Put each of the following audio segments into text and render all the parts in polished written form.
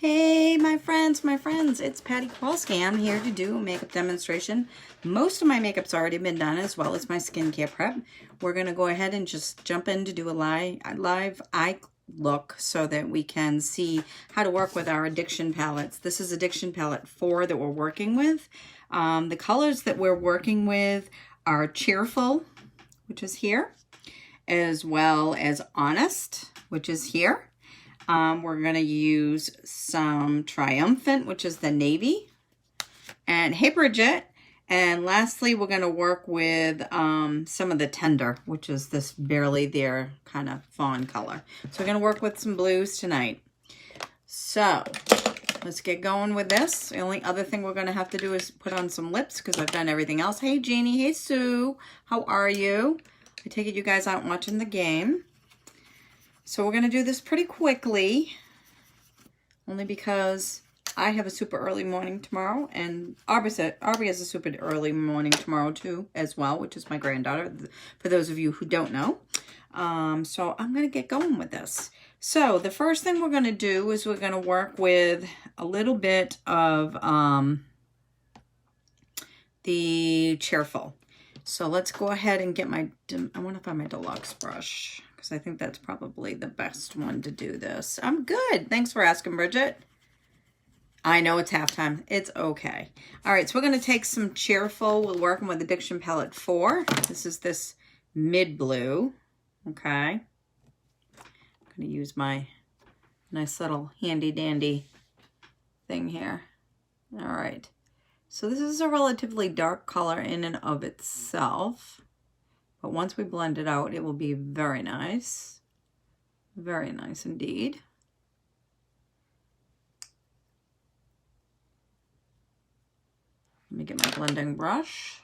Hey, my friends, it's Patty Kowalski. I'm here to do a makeup demonstration. Most of my makeup's already been done, as well as my skincare prep. We're going to go ahead and just jump in to do a live eye look so that we can see how to work with our Addiction palettes. This is Addiction Palette 4 that we're working with. The colors that we're working with are Cheerful, which is here, as well as Honest, which is here. We're going to use some Triumphant, which is the navy, and Hey Bridget. And lastly, we're going to work with some of the Tender, which is this Barely There kind of fawn color. So we're going to work with some blues tonight. So let's get going with this. The only other thing we're going to have to do is put on some lips because I've done everything else. Hey, Jeannie. Hey, Sue. How are you? I take it you guys aren't watching the game. So we're going to do this pretty quickly, only because I have a super early morning tomorrow, and Aubrey has a super early morning tomorrow too, as well, which is my granddaughter, for those of you who don't know. So I'm going to get going with this. So the first thing we're going to do is we're going to work with a little bit of the Cheerful. So let's go ahead and get I want to find my deluxe brush, because I think that's probably the best one to do this. I'm good. Thanks for asking, Bridget. I know it's halftime. It's okay. All right, so we're going to take some Cheerful. We're working with Addiction Palette 4. This is this mid blue. Okay. I'm going to use my nice little handy dandy thing here. All right. So this is a relatively dark color in and of itself. But once we blend it out, it will be very nice. Very nice indeed. Let me get my blending brush.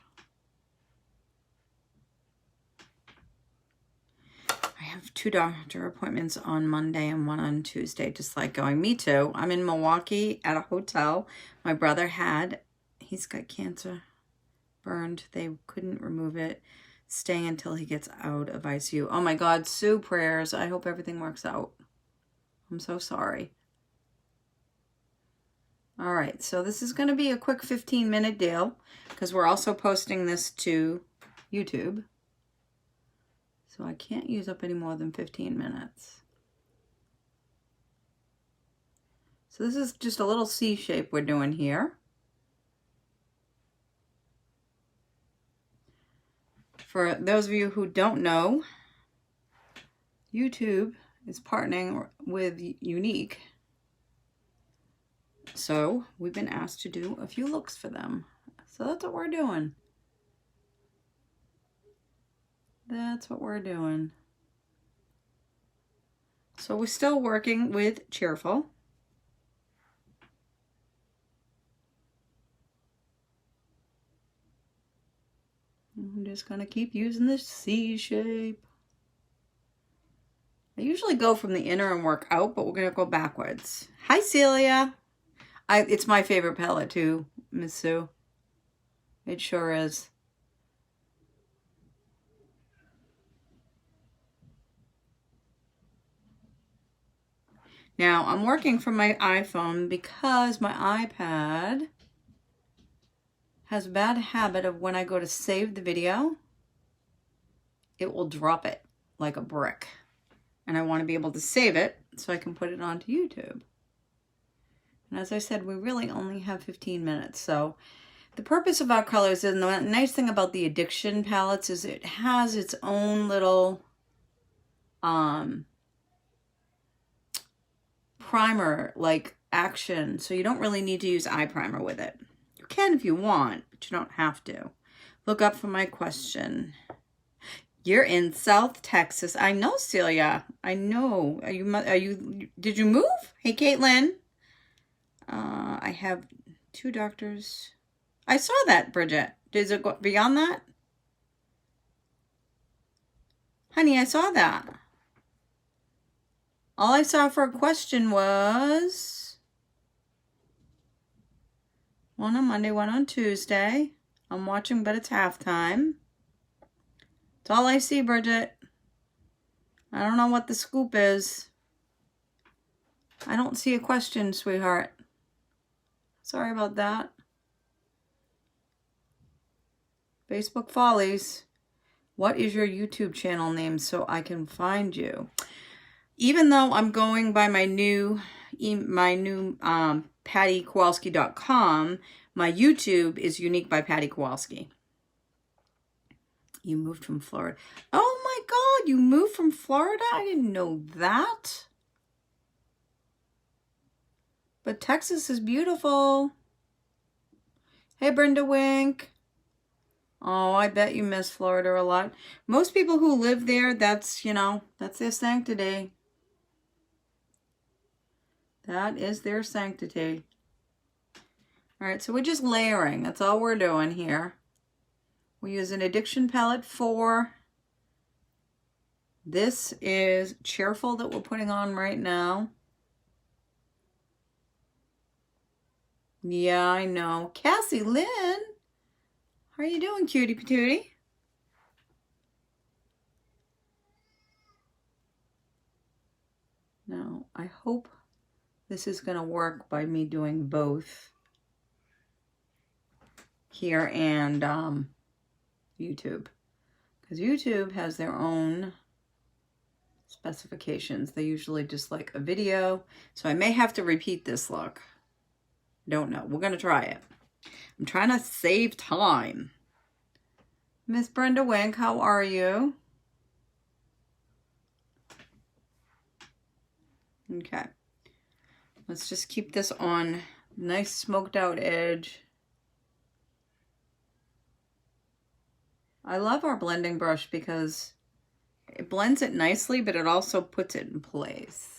I have 2 doctor appointments on Monday and 1 on Tuesday, just like going. Me too. I'm in Milwaukee at a hotel. My brother he's got cancer, burned. They couldn't remove it. Staying until he gets out of ICU. Oh my God, Sue, prayers. I hope everything works out. I'm so sorry. All right, so this is going to be a quick 15-minute deal because we're also posting this to YouTube. So I can't use up any more than 15 minutes. So this is just a little C shape we're doing here. For those of you who don't know, YouTube is partnering with Younique. So we've been asked to do a few looks for them. So that's what we're doing. That's what we're doing. So we're still working with Cheerful. I'm just going to keep using this C shape. I usually go from the inner and work out, but we're going to go backwards. Hi, Celia. It's my favorite palette too, Miss Sue. It sure is. Now, I'm working from my iPhone because my iPad has a bad habit of when I go to save the video, it will drop it like a brick. And I want to be able to save it so I can put it onto YouTube. And as I said, we really only have 15 minutes. So the purpose of our colors, and the nice thing about the Addiction palettes is it has its own little primer like action. So you don't really need to use eye primer with it. You can if you want, but you don't have to. Look up for my question. You're in South Texas. I know, Celia. I know. Did you move? Hey, Caitlin. I have 2 doctors. I saw that, Bridget. Does it go beyond that? Honey, I saw that. All I saw for a question was 1 on Monday, 1 on Tuesday. I'm watching, but it's halftime. That's all I see, Bridget. I don't know what the scoop is. I don't see a question, sweetheart. Sorry about that. Facebook Follies. What is your YouTube channel name so I can find you? Even though I'm going by my new PattyKowalski.com, my YouTube is Unique by Patty Kowalski. You moved from Florida. Oh my God, you moved from Florida? I didn't know that. But Texas is beautiful. Hey, Brenda Wink. Oh, I bet you miss Florida a lot. Most people who live there, that's, you know, that's their sanctity. That is their sanctity. All right, so we're just layering. That's all we're doing here. We use an Addiction Palette 4. This is Cheerful that we're putting on right now. Yeah, I know. Cassie Lynn, how are you doing, cutie patootie? Now, I hope this is going to work by me doing both here and YouTube. Because YouTube has their own specifications. They usually just like a video. So I may have to repeat this look. Don't know. We're going to try it. I'm trying to save time. Miss Brenda Wink, how are you? Okay. Let's just keep this on nice smoked out edge. I love our blending brush because it blends it nicely, but it also puts it in place.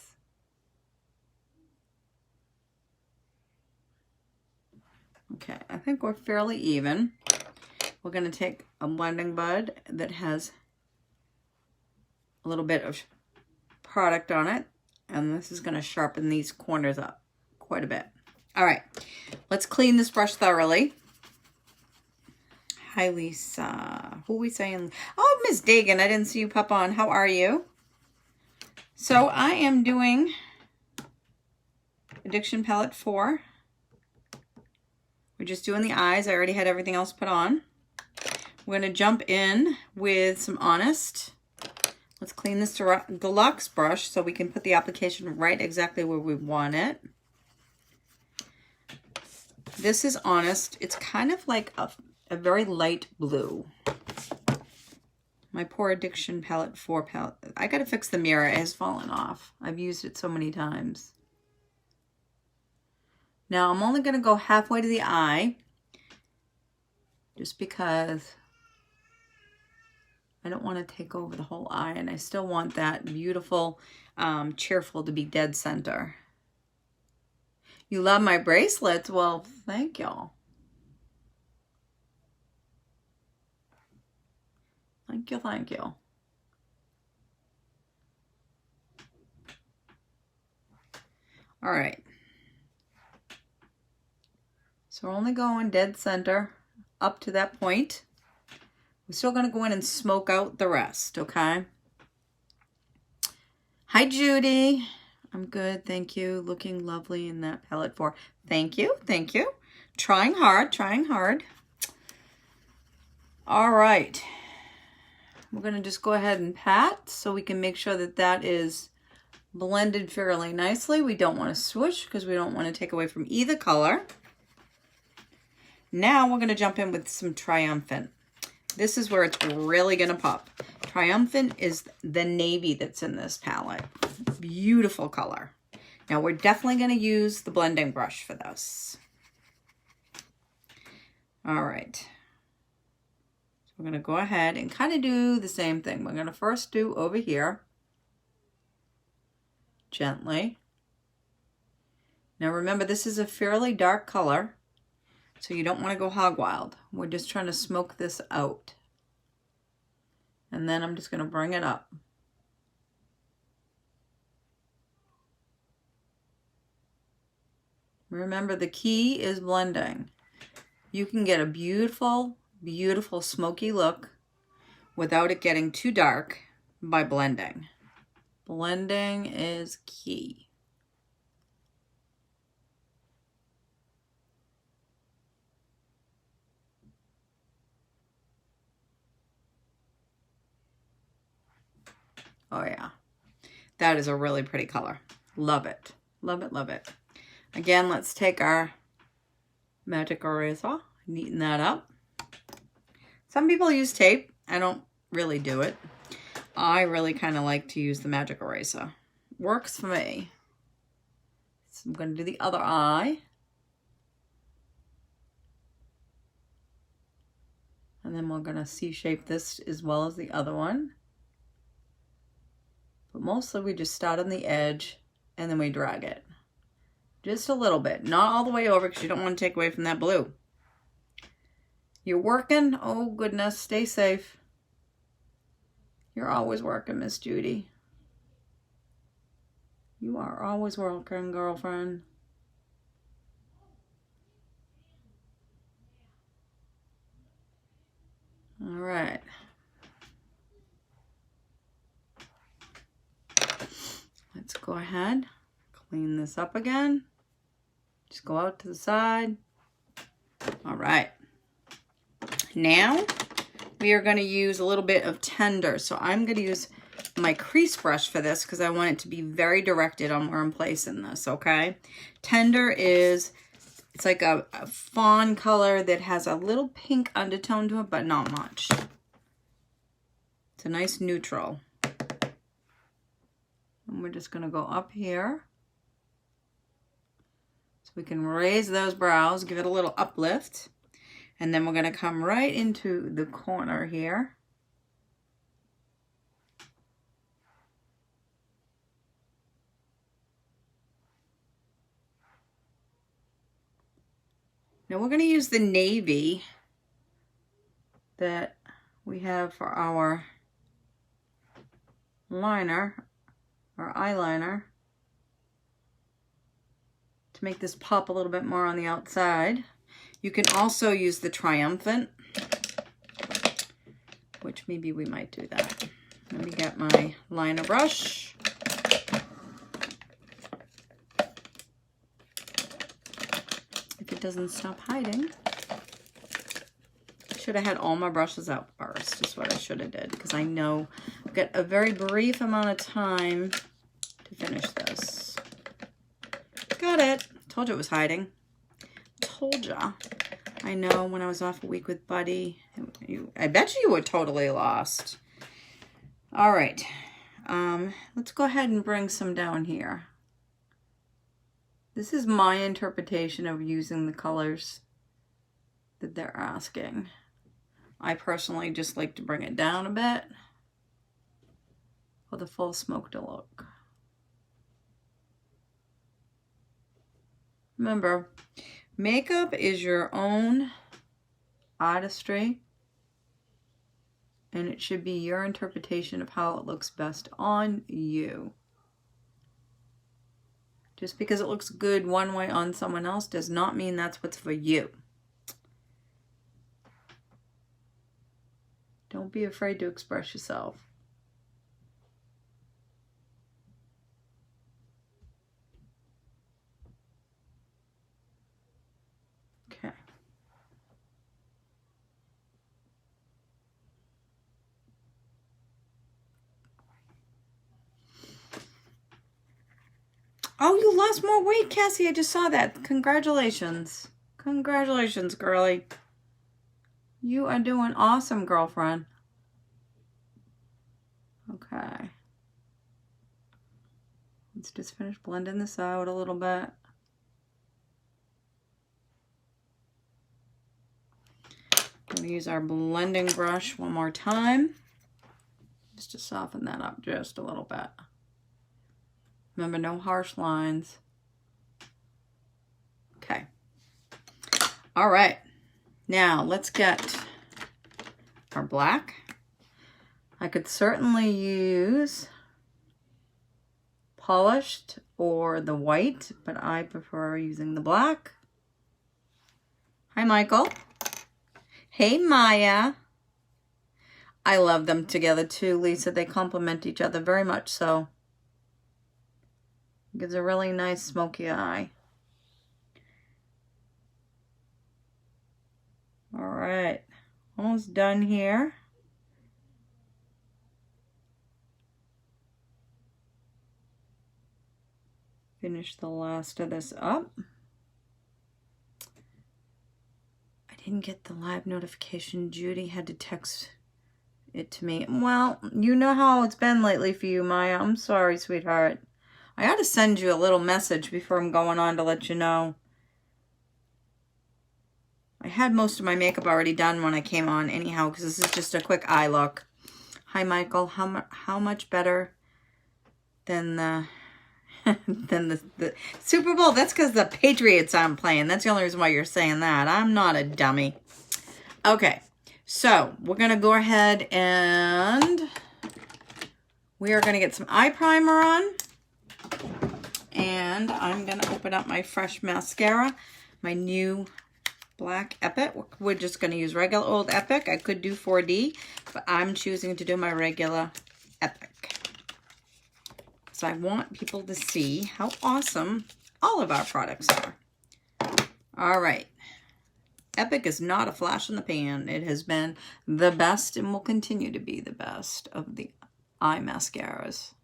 Okay, I think we're fairly even. We're going to take a blending bud that has a little bit of product on it, and this is going to sharpen these corners up quite a bit. All right, let's clean this brush thoroughly. Hi, Lisa. Who are we saying? Oh, Miss Dagan, I didn't see you pop on. How are you? So I am doing Addiction Palette 4. We're just doing the eyes. I already had everything else put on. We're going to jump in with some Honest. Let's clean this deluxe brush so we can put the application right exactly where we want it. This is Honest. It's kind of like a very light blue. My poor Addiction Palette 4 palette. I got to fix the mirror. It has fallen off. I've used it so many times. Now I'm only going to go halfway to the eye, just because I don't want to take over the whole eye, and I still want that beautiful, cheerful to be dead center. You love my bracelets? Well, thank y'all. Thank you, thank you. All right. So we're only going dead center up to that point. We're still going to go in and smoke out the rest, okay? Hi, Judy. I'm good, thank you. Looking lovely in that palette 4. Thank you, thank you. Trying hard, trying hard. All right. We're going to just go ahead and pat so we can make sure that that is blended fairly nicely. We don't want to swoosh because we don't want to take away from either color. Now we're going to jump in with some Triumphant. This is where it's really going to pop. Triumphant is the navy that's in this palette. Beautiful color. Now we're definitely going to use the blending brush for this. All right. So we're going to go ahead and kind of do the same thing. We're going to first do over here. Gently. Now remember, this is a fairly dark color. So you don't want to go hog wild. We're just trying to smoke this out. And then I'm just going to bring it up. Remember, the key is blending. You can get a beautiful, beautiful smoky look without it getting too dark by blending. Blending is key. Oh yeah. That is a really pretty color. Love it. Love it, love it. Again, let's take our magic eraser, neaten that up. Some people use tape. I don't really do it. I really kind of like to use the magic eraser. Works for me. So I'm going to do the other eye. And then we're going to C-shape this as well as the other one. But mostly we just start on the edge and then we drag it. Just a little bit. Not all the way over because you don't want to take away from that blue. You're working? Oh goodness, stay safe. You're always working, Miss Judy. You are always working, girlfriend. All right. Let's go ahead, clean this up again. Just go out to the side. All right. Now we are going to use a little bit of Tender. So I'm going to use my crease brush for this because I want it to be very directed on where I'm placing this, okay? Tender is, it's like a fawn color that has a little pink undertone to it, but not much. It's a nice neutral. And we're just going to go up here. So we can raise those brows, give it a little uplift. And then we're going to come right into the corner here. Now we're going to use the navy that we have for our liner, our eyeliner, to make this pop a little bit more on the outside. You can also use the Triumphant, which maybe we might do that. Let me get my liner brush. If it doesn't stop hiding. Should have had all my brushes out first, is what I should have did, because I know I've got a very brief amount of time to finish this. Got it. Told you it was hiding. Told ya. I know when I was off a week with Buddy, I bet you were totally lost. All right. Let's go ahead and bring some down here. This is my interpretation of using the colors that they're asking. I personally just like to bring it down a bit for the full smoked look. Remember, makeup is your own artistry, and it should be your interpretation of how it looks best on you. Just because it looks good one way on someone else does not mean that's what's for you. Don't be afraid to express yourself. Okay. Oh, you lost more weight, Cassie. I just saw that. Congratulations. Congratulations, girlie. You are doing awesome, girlfriend. Okay. Let's just finish blending this out a little bit. I'm going to use our blending brush one more time, just to soften that up just a little bit. Remember, no harsh lines. Okay. All right. Now, let's get our black. I could certainly use polished or the white, but I prefer using the black. Hi, Michael. Hey, Maya. I love them together too, Lisa. They complement each other very much so. Gives a really nice smoky eye. All right, almost done here. finish the last of this up. I didn't get the live notification. Judy had to text it to me. Well, you know how it's been lately for you, Maya. I'm sorry, sweetheart. I ought to send you a little message before I'm going on to let you know. I had most of my makeup already done when I came on anyhow, because this is just a quick eye look. Hi, Michael. How much better than the than the Super Bowl? That's because the Patriots I'm playing. That's the only reason why you're saying that. I'm not a dummy. Okay, so we're going to go ahead and we are going to get some eye primer on. And I'm going to open up my fresh mascara, my new black Epic. We're just going to use regular old Epic. I could do 4D, but I'm choosing to do my regular Epic. So I want people to see how awesome all of our products are. All right. Epic is not a flash in the pan. It has been the best and will continue to be the best of the eye mascaras.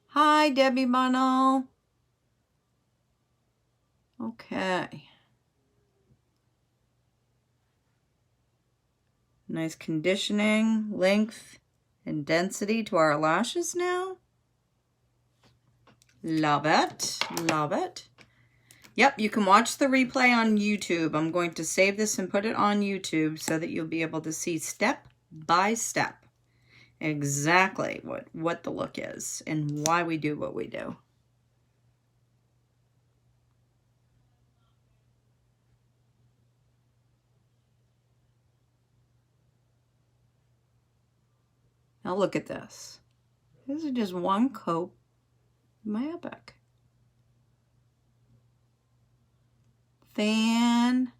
Hi, Debbie Bono. Okay. Nice conditioning, length, and density to our lashes now. Love it. Love it. Yep, you can watch the replay on YouTube. I'm going to save this and put it on YouTube so that you'll be able to see step by step exactly what the look is and why we do what we do. Now look at this. This is just one coat of my Epic. Fantastic.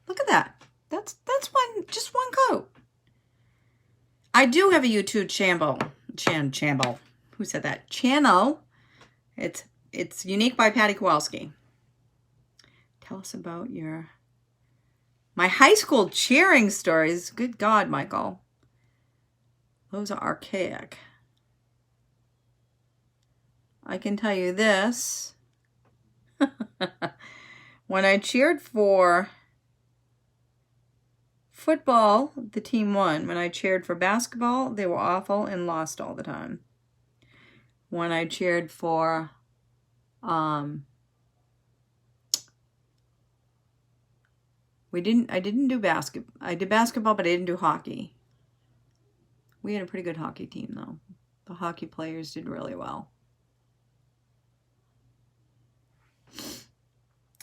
Look at that. That's just one coat. I do have a YouTube channel. Who said that? Channel. It's Unique by Patty Kowalski. Tell us about my high school cheering stories. Good God, Michael. Those are archaic. I can tell you this. When I cheered for football, the team won. When I cheered for basketball, they were awful and lost all the time. When I cheered for I didn't do basketball. I did basketball, but I didn't do hockey. We had a pretty good hockey team, though. The hockey players did really well.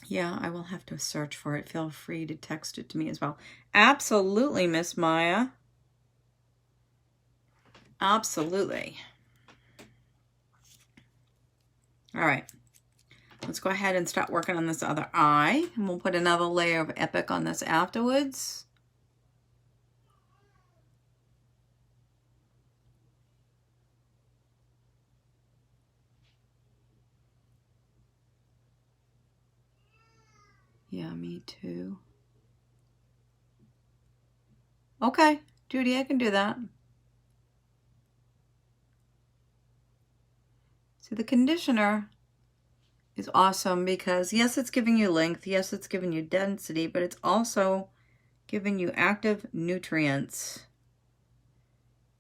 Yeah, I will have to search for it. Feel free to text it to me as well. Absolutely, Miss Maya. Absolutely. All right. Let's go ahead and start working on this other eye. And we'll put another layer of Epic on this afterwards. Yeah, me too. Okay, Judy, I can do that. See, the conditioner is awesome because, yes, it's giving you length. Yes, it's giving you density, but it's also giving you active nutrients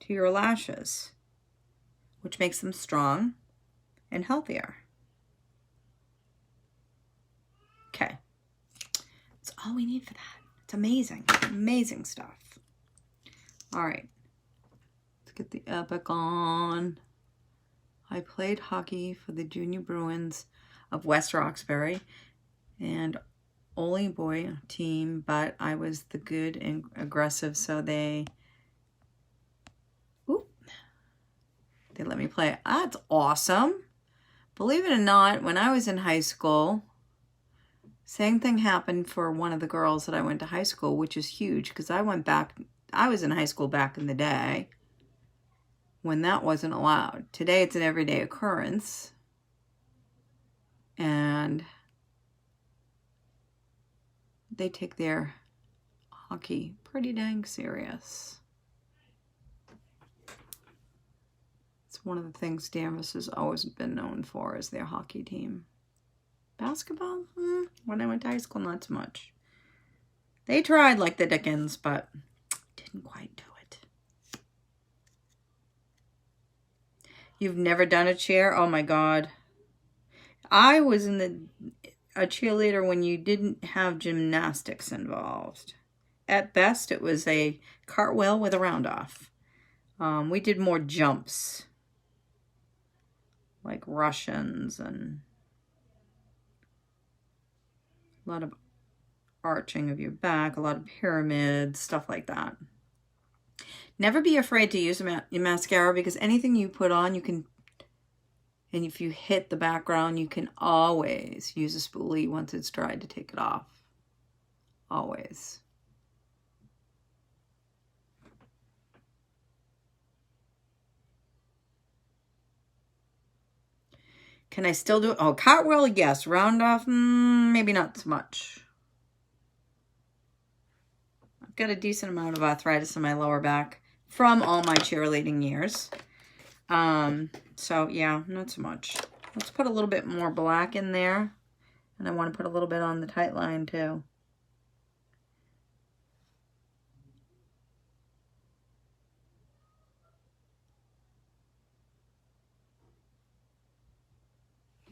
to your lashes, which makes them strong and healthier. Okay. That's all we need for that. It's amazing. Amazing stuff. All right. Let's get the Epic on. I played hockey for the Junior Bruins of West Roxbury and Ole Boy team, but I was the good and aggressive, so they let me play. That's awesome. Believe it or not, when I was in high school, same thing happened for one of the girls that I went to high school, which is huge because I was in high school back in the day when that wasn't allowed. Today it's an everyday occurrence. And they take their hockey pretty dang serious. It's one of the things Danvers has always been known for, is their hockey team. Basketball? When I went to high school, not so much. They tried like the Dickens, but didn't quite do it. You've never done a cheer? Oh my God. I was in a cheerleader when you didn't have gymnastics involved. At best, it was a cartwheel with a round off. We did more jumps, like Russians, and a lot of arching of your back, a lot of pyramids, stuff like that. Never be afraid to use your mascara, because anything you put on, you can, and if you hit the background, you can always use a spoolie once it's dried to take it off. Always. Can I still do it? Oh, cartwheel, yes. Round off, maybe not so much. I've got a decent amount of arthritis in my lower back from all my cheerleading years. So yeah, not so much. Let's put a little bit more black in there. And I want to put a little bit on the tight line too.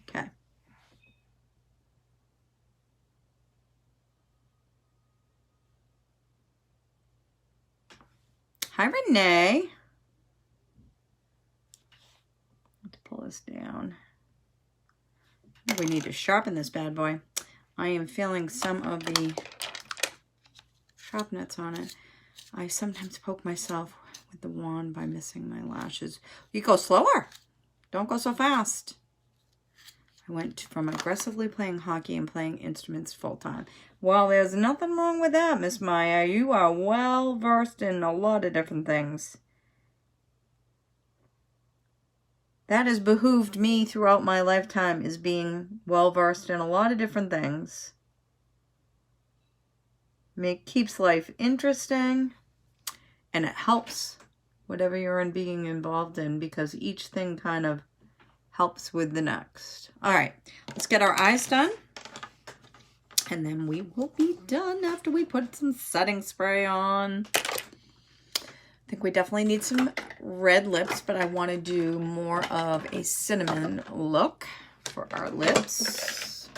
Okay. Hi, Renee. Let's pull this down. We need to sharpen this bad boy. I am feeling some of the sharpness on it. I sometimes poke myself with the wand by missing my lashes. You go slower. Don't go so fast. I went from aggressively playing hockey and playing instruments full time. Well, there's nothing wrong with that, Miss Maya. You are well versed in a lot of different things. That has behooved me throughout my lifetime, is being well versed in a lot of different things. Keeps life interesting, and it helps whatever you're being involved in, because each thing kind of helps with the next. All right, let's get our eyes done, and then we will be done after we put some setting spray on. I think we definitely need some red lips, but I want to do more of a cinnamon look for our lips.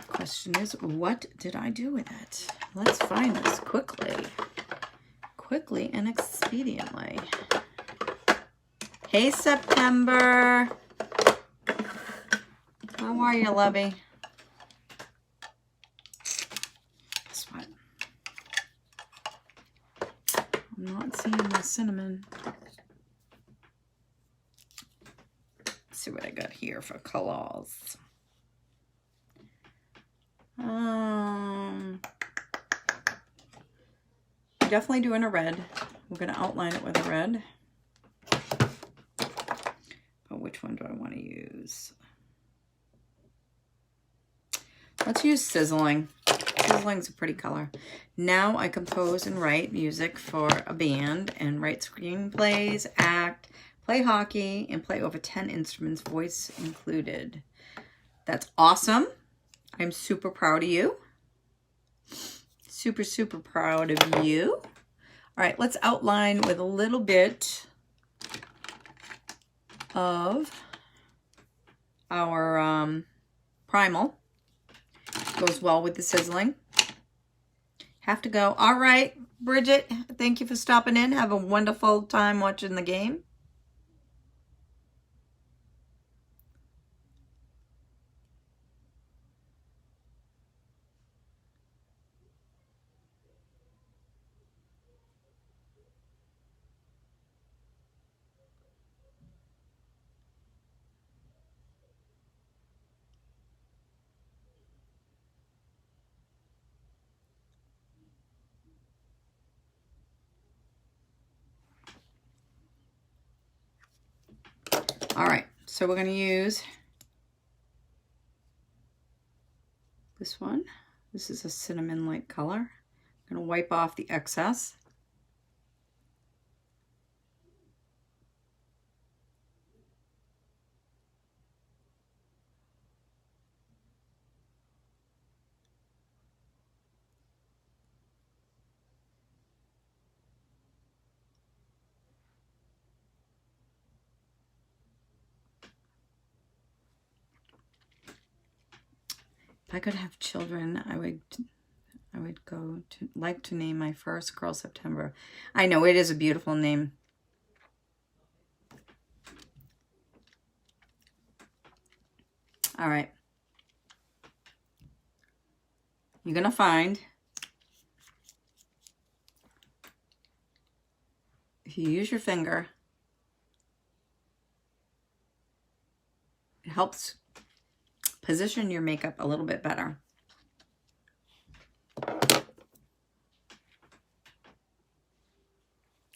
Question is, what did I do with it? Let's find this quickly and expediently. Hey, September. How are you, lovey? Guess what? I'm not seeing the cinnamon. Let's see what I got here for colors. Definitely doing a red. We're going to outline it with a red. But which one do I want to use? Let's use Sizzling. Sizzling's a pretty color. Now I compose and write music for a band and write screenplays, act, play hockey, and play over 10 instruments, voice included. That's awesome. I'm super proud of you. Super, super proud of you. All right, let's outline with a little bit of our primal. Goes well with the sizzling. Have to go. All right, Bridget, thank you for stopping in. Have a wonderful time watching the game. All right, so we're going to use This one, this is a cinnamon-like color. I'm going to wipe off the excess. If I could have children, I would like to name my first girl September. I know, it is a beautiful name. All right. You're going to find, if you use your finger, it helps position your makeup a little bit better.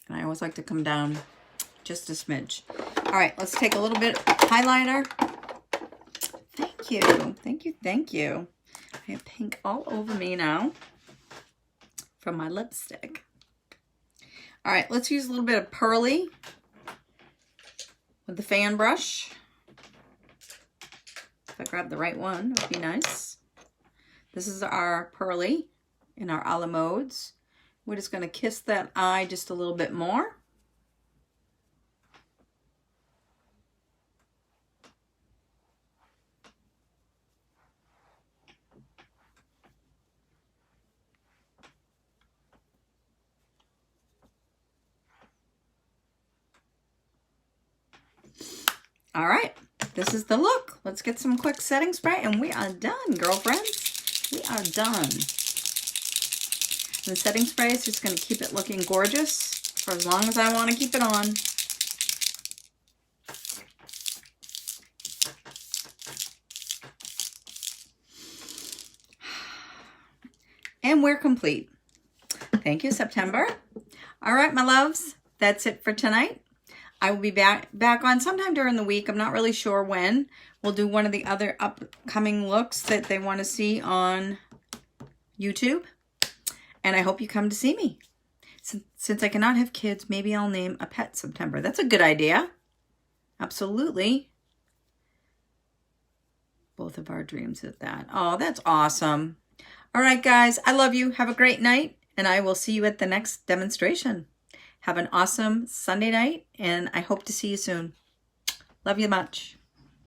And I always like to come down just a smidge. All right, let's take a little bit of highlighter. Thank you, thank you, thank you. I have pink all over me now from my lipstick. All right, let's use a little bit of Pearly with the fan brush. If I grab the right one, it would be nice. This is our Pearly in our a la modes. We're just going to kiss that eye just a little bit more. All right, this is the look. Let's get some quick setting spray and we are done, girlfriends. We are done. The setting spray is just going to keep it looking gorgeous for as long as I want to keep it on. And we're complete. Thank you, September. All right, my loves, that's it for tonight. I will be back on sometime during the week. I'm not really sure when. We'll do one of the other upcoming looks that they want to see on YouTube. And I hope you come to see me. Since I cannot have kids, maybe I'll name a pet September. That's a good idea. Absolutely. Both of our dreams at that. Oh, that's awesome. All right, guys. I love you. Have a great night. And I will see you at the next demonstration. Have an awesome Sunday night, and I hope to see you soon. Love you much.